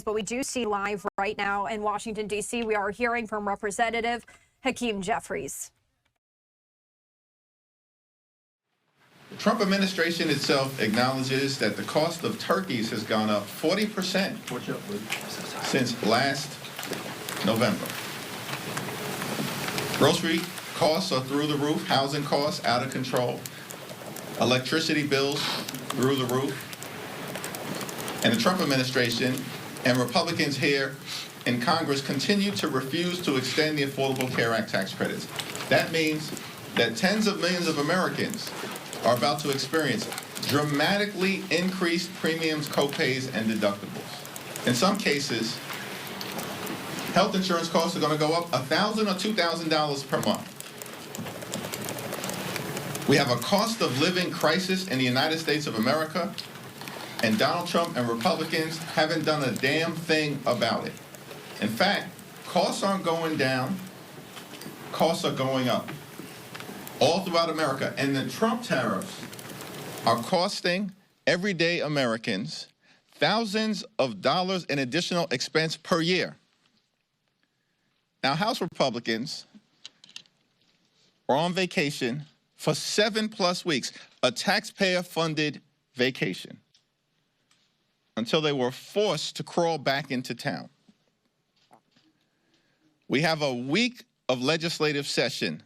but we do see live right now in Washington, D.C. We are hearing from Representative Hakeem Jeffries. The Trump administration itself acknowledges that the cost of turkeys has gone up 40% since last November. Grocery costs are through the roof, housing costs out of control, electricity bills through the roof. And the Trump administration and Republicans here in Congress continue to refuse to extend the Affordable Care Act tax credits. That means that tens of millions of Americans are about to experience dramatically increased premiums, copays, and deductibles. In some cases, health insurance costs are going to go up $1,000 or $2,000 per month. We have a cost of living crisis in the United States of America, and Donald Trump and Republicans haven't done a damn thing about it. In fact, costs aren't going down, costs are going up all throughout America. And the Trump tariffs are costing everyday Americans thousands of dollars in additional expense per year. Now, House Republicans are on vacation for 7+ weeks, a taxpayer-funded vacation, until they were forced to crawl back into town. We have a week of legislative session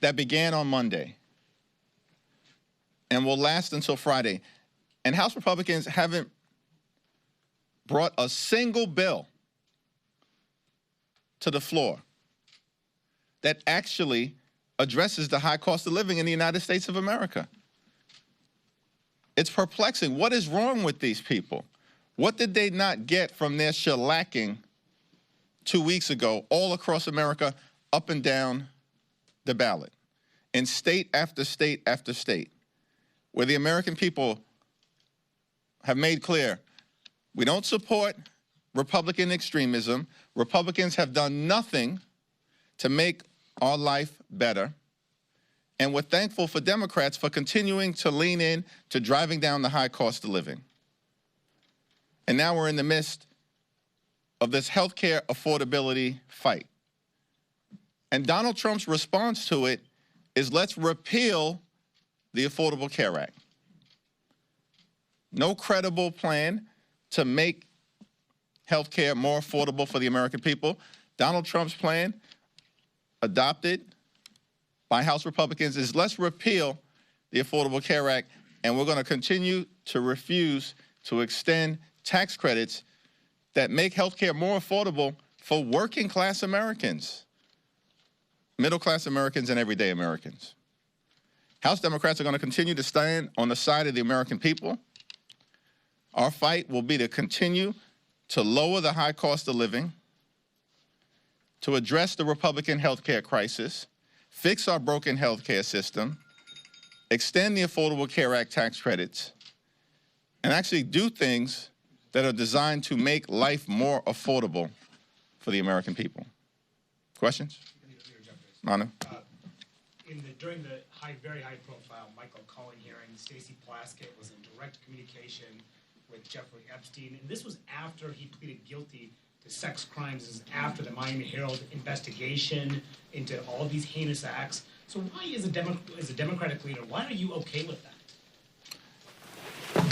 that began on Monday and will last until Friday. And House Republicans haven't brought a single bill to the floor that actually addresses the high cost of living in the United States of America. It's perplexing. What is wrong with these people? What did they not get from their shellacking 2 weeks ago all across America, up and down the ballot, in state after state after state, where the American people have made clear, we don't support Republican extremism. Republicans have done nothing to make our life better. And we're thankful for Democrats for continuing to lean in to driving down the high cost of living. And now we're in the midst of this healthcare affordability fight. And Donald Trump's response to it is, let's repeal the Affordable Care Act. No credible plan to make healthcare more affordable for the American people. Donald Trump's plan, adopted by House Republicans, is let's repeal the Affordable Care Act, and we're going to continue to refuse to extend tax credits that make healthcare more affordable for working-class Americans, middle-class Americans, and everyday Americans. House Democrats are going to continue to stand on the side of the American people. Our fight will be to continue to lower the high cost of living, to address the Republican healthcare crisis, fix our broken healthcare system, extend the Affordable Care Act tax credits, and actually do things that are designed to make life more affordable for the American people. Questions? Manu? During the very high-profile Michael Cohen hearing, Stacey Plaskett was in direct communication with Jeffrey Epstein, and this was after he pleaded guilty to sex crimes. This is after the Miami Herald investigation into all these heinous acts. So why, as a Democratic leader, why are you okay with that?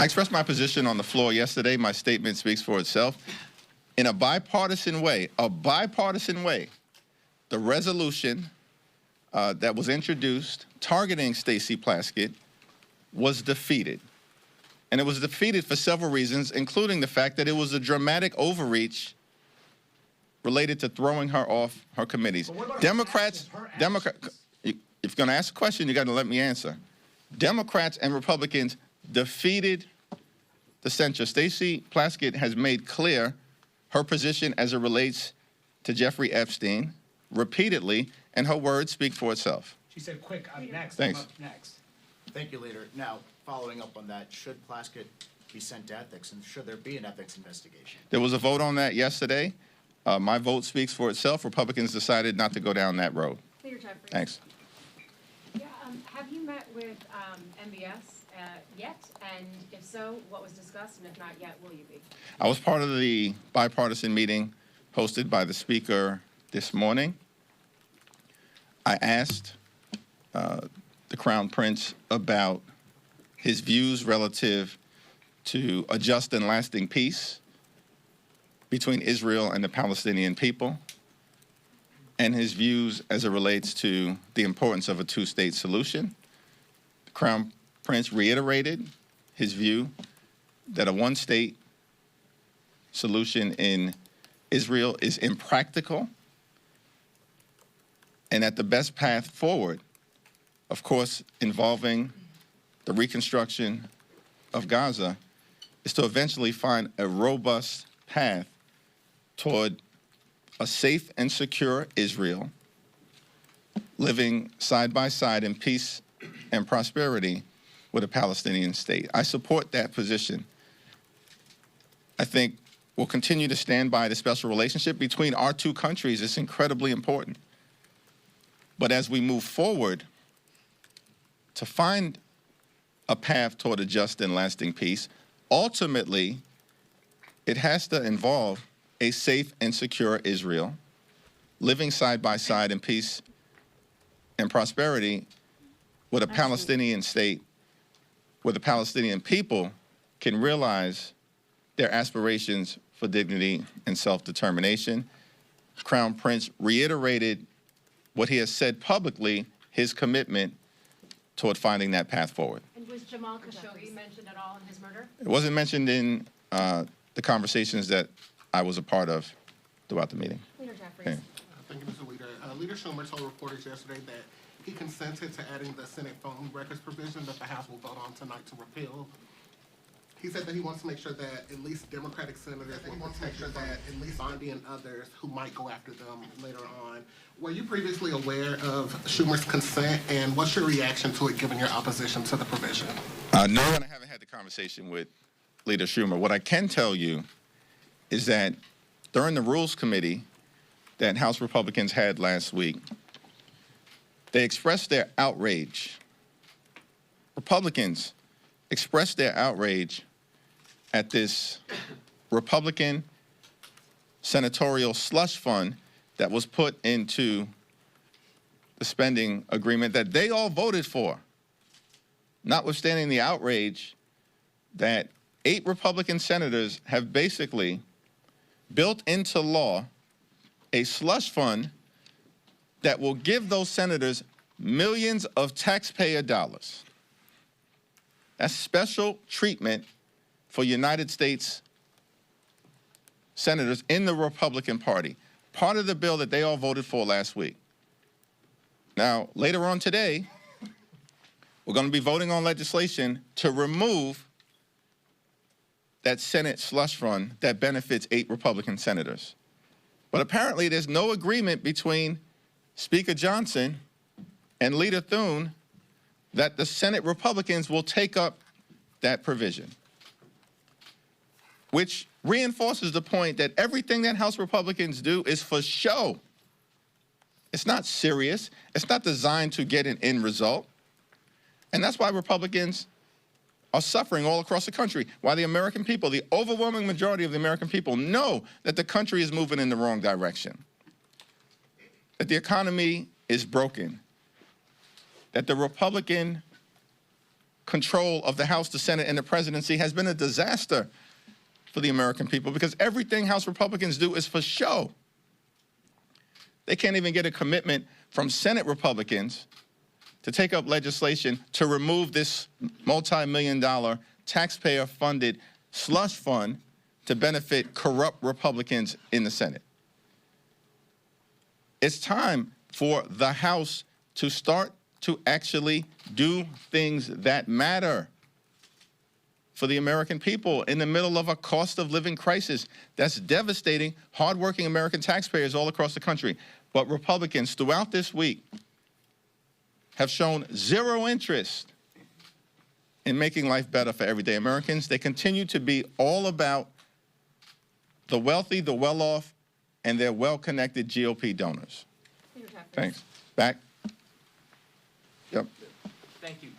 I expressed my position on the floor yesterday. My statement speaks for itself. In a bipartisan way, the resolution that was introduced targeting Stacey Plaskett was defeated. And it was defeated for several reasons, including the fact that it was a dramatic overreach related to throwing her off her committees. Democrats, if you're going to ask a question, you got to let me answer. Democrats and Republicans defeated the censure. Stacey Plaskett has made clear her position as it relates to Jeffrey Epstein repeatedly, and her words speak for itself. She said, quick, I'm next. Thanks. I'm up next. Thank you, Leader. Now, following up on that, should Plaskett be sent to ethics, and should there be an ethics investigation? There was a vote on that yesterday. My vote speaks for itself. Republicans decided not to go down that road. Leader Jeffries. Thanks. Yeah, have you met with MBS yet? And if so, what was discussed? And if not yet, will you be? I was part of the bipartisan meeting hosted by the Speaker this morning. I asked the Crown Prince about his views relative to a just and lasting peace between Israel and the Palestinian people, and his views as it relates to the importance of a two-state solution. The Crown Prince reiterated his view that a one-state solution in Israel is impractical, and that the best path forward, of course, involving the reconstruction of Gaza, is to eventually find a robust path toward a safe and secure Israel, living side by side in peace and prosperity with a Palestinian state. I support that position. I think we'll continue to stand by the special relationship between our two countries. It's incredibly important. But as we move forward to find a path toward a just and lasting peace, ultimately, it has to involve a safe and secure Israel, living side by side in peace and prosperity with a Palestinian state, where the Palestinian people can realize their aspirations for dignity and self-determination. Crown Prince reiterated what he has said publicly, his commitment toward finding that path forward. And was Jamal Khashoggi mentioned at all in his murder? It wasn't mentioned in the conversations that I was a part of throughout the meeting. Leader Jeffries. Okay. Thank you, Mr. Leader. Leader Schumer told reporters yesterday that he consented to adding the Senate phone records provision that the House will vote on tonight to repeal. He said that he wants to make sure that at least Democratic senators will protect sure that at least Bondi and others who might go after them later on. Were you previously aware of Schumer's consent, and what's your reaction to it given your opposition to the provision? No, and I haven't had the conversation with Leader Schumer. What I can tell you is that during the Rules Committee that House Republicans had last week, they expressed their outrage. Republicans expressed their outrage at this Republican senatorial slush fund that was put into the spending agreement that they all voted for, notwithstanding the outrage that 8 Republican senators have basically built into law a slush fund that will give those senators millions of taxpayer dollars. That's special treatment for United States senators in the Republican Party, part of the bill that they all voted for last week. Now, later on today, we're going to be voting on legislation to remove that Senate slush fund that benefits 8 Republican senators. But apparently there's no agreement between Speaker Johnson and Leader Thune that the Senate Republicans will take up that provision, which reinforces the point that everything that House Republicans do is for show. It's not serious. It's not designed to get an end result. And that's why Republicans are suffering all across the country, why the American people, the overwhelming majority of the American people, know that the country is moving in the wrong direction, that the economy is broken, that the Republican control of the House, the Senate, and the presidency has been a disaster for the American people, because everything House Republicans do is for show. They can't even get a commitment from Senate Republicans to take up legislation to remove this multi-million-dollar taxpayer-funded slush fund to benefit corrupt Republicans in the Senate. It's time for the House to start to actually do things that matter for the American people in the middle of a cost of living crisis that's devastating hardworking American taxpayers all across the country. But Republicans throughout this week have shown zero interest in making life better for everyday Americans. They continue to be all about the wealthy, the well-off, and their well-connected GOP donors. Thanks. Back. Yep. Thank you.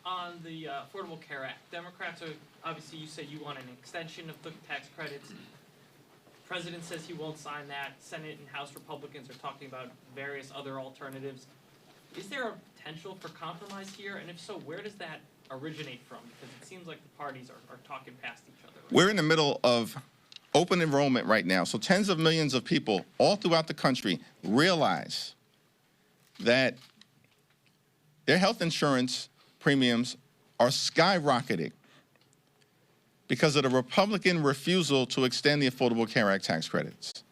on the Affordable Care Act. Democrats are, obviously you said you want an extension of the tax credits. President says he won't sign that. Senate and House Republicans are talking about various other alternatives. Is there a potential for compromise here? And if so, where does that originate from? Because it seems like the parties are talking past each other. Right? We're in the middle of open enrollment right now. So tens of millions of people all throughout the country realize that their health insurance premiums are skyrocketing because of the Republican refusal to extend the Affordable Care Act tax credits.